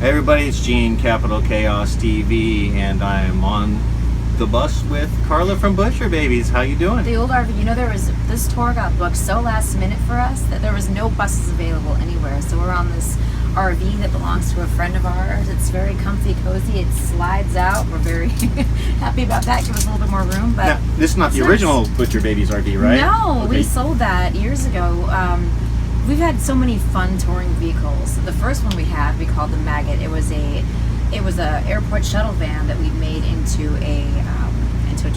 Everybody, it's Gene, Capital Chaos TV, and I'm on the bus with Carla from Butcher Babies. How you doing? The old RV. You know, this tour got booked so last minute for us that there was no buses available anywhere. So we're on this RV that belongs to a friend of ours. It's very comfy, cozy. It slides out. We're very happy about that. Give us a little bit more room. But now, this is not the original Butcher Babies RV, right? No, Okay. we sold that years ago. We've had so many fun touring vehicles. The first one we had, we called the Maggot. It was a airport shuttle van that we made into a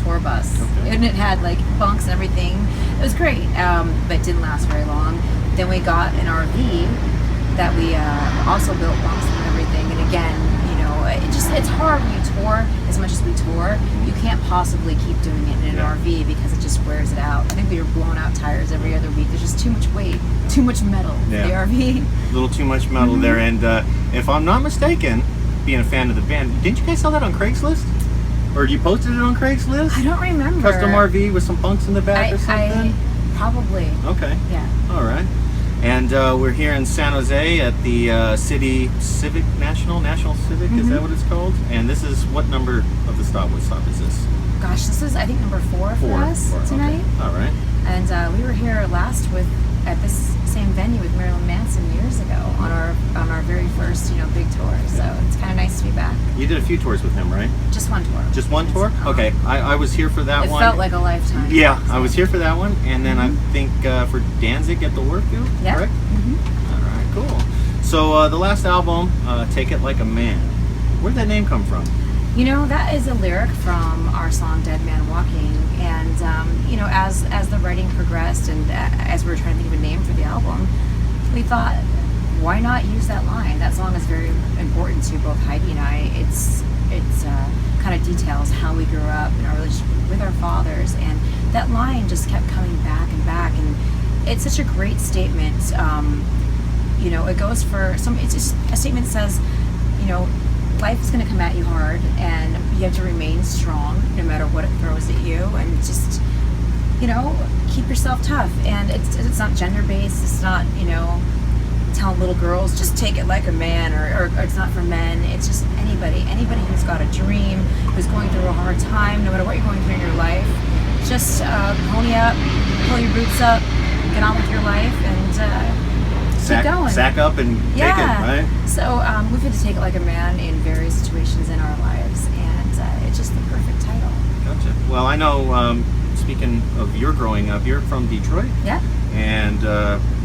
tour bus. Okay. And it had like bunks and everything. It was great, but didn't last very long. Then we got an RV that we also built bunks and everything. And again, you know, it's hard when you tour as much as we tour. You can't possibly keep doing it in an RV because it just wears it out. I think we were blowing out tires every other week. There's just too much weight, too much metal for the RV. A little too much metal there. And if I'm not mistaken, being a fan of the band, didn't you guys sell that on Craigslist? Or you posted it on Craigslist? I don't remember. Custom RV with some bunks in the back or something? Probably. Okay. Yeah. All right. And we're here in San Jose at the City Civic National Civic, is that what it's called? And this is what number of the stop? What stop is this? Gosh, this is I think number four for us tonight. Okay. All right. And we were here last at this same venue with Marilyn Manson years ago on our very first big tour. So it's kind of nice to be back. You did a few tours with him, right? Just one tour. Just one tour? Okay. I was here for that one. It felt like a lifetime. Yeah, I was here for that one, and then I think for Danzig at the Workfield, correct? All right, cool. So the last album, Take It Like a Man. Where'd that name come from? You know, that is a lyric from our song Dead Man Walking, and as the writing progressed and as we were trying to think of a name for the album, we thought, why not use that line? That song is very important to both Heidi and I. It's kind of details how we grew up in our relationship with our fathers, and that line just kept coming back and back, and it's such a great statement. It goes for some. It's just a statement that says, life is going to come at you hard, and you have to remain strong no matter what it throws at you, and just keep yourself tough. And it's not gender based. It's not telling little girls just take it like a man, or it's not for men. It's just anybody who's got a dream, who's going through a hard time, no matter what you're going through in your life, just pony up, pull your boots up, get on with your life, and keep going. Sack up and take it, right? So we've had to take it like a man in various situations in our lives, and it's just the perfect title. Gotcha. Well, I know, speaking of your growing up, you're from Detroit. Yeah. And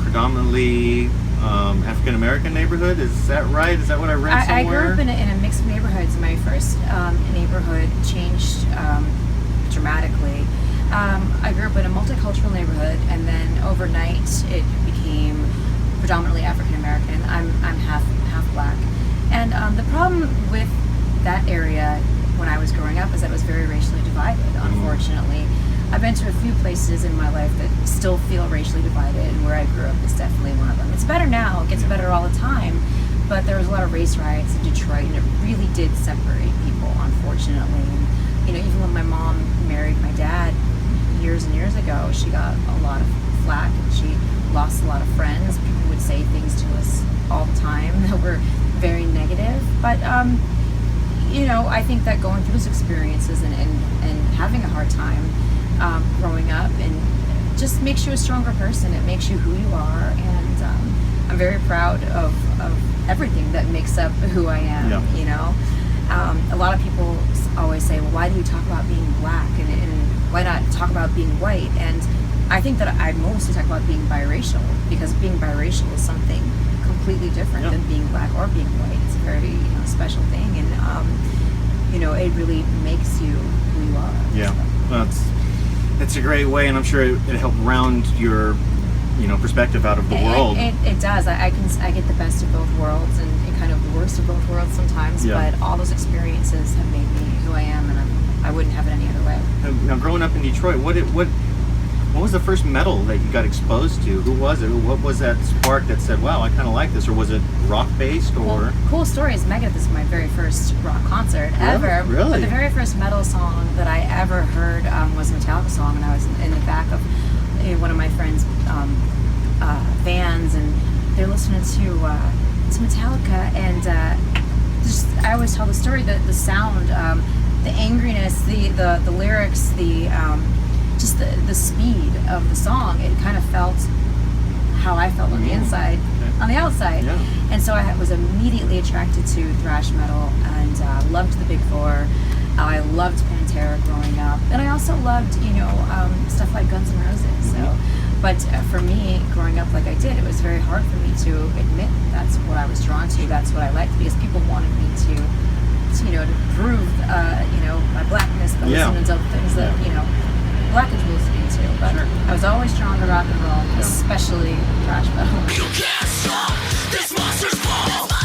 predominantly African-American neighborhood, is that right? Is that what I read somewhere? I grew up in a mix of neighborhoods. My first neighborhood changed dramatically. I grew up in a multicultural neighborhood, and then overnight it became predominantly African-American. I'm half black. And the problem with that area when I was growing up is that it was very racially divided, unfortunately. I've been to a few places in my life that still feel racially divided, and where I grew up is definitely one of them. It's better now, it gets better all the time, but there was a lot of race riots in Detroit, and it really did separate people, unfortunately. And, even when my mom married my dad years and years ago, she got a lot of flack, and she lost a lot of friends. People would say things to us all the time that were very negative, but I think that going through those experiences and having a hard time growing up, and just makes you a stronger person. It makes you who you are, and I'm very proud of everything that makes up who I am. A lot of people always say, well, why do you talk about being black, and why not talk about being white? And I think that I mostly talk about being biracial, because being biracial is something completely different than being black or being white. It's a very special thing, and it really makes you who you are. Yeah, well, it's a great way, and I'm sure it helped round your perspective out of the world. It does. I get the best of both worlds, and kind of the worst of both worlds sometimes. But all those experiences have made me who I am, and I wouldn't have it any other way. Now, growing up in Detroit, what was the first metal that you got exposed to? Who was it? What was that spark that said, wow, I kind of like this? Or was it rock-based? Or cool story is Megadeth is my very first rock concert ever. Really? But the very first metal song that I ever heard was a Metallica song, and I was in the back of one of my friends' vans, and they're listening to Metallica, and I always tell the story that the sound, the angriness, the lyrics, just the speed of the song, it kind of felt how I felt on the inside, on the outside. Yeah. And so I was immediately attracted to thrash metal and loved the Big Four. I loved Pantera growing up, and I also loved, stuff like Guns N' Roses. So, but for me, growing up like I did, it was very hard for me to admit that's what I was drawn to. That's what I liked, because people wanted me to prove, my blackness by listening to things that black and was into. But I was always drawn to rock and roll, especially thrash metal. You can't stop this monster's ball.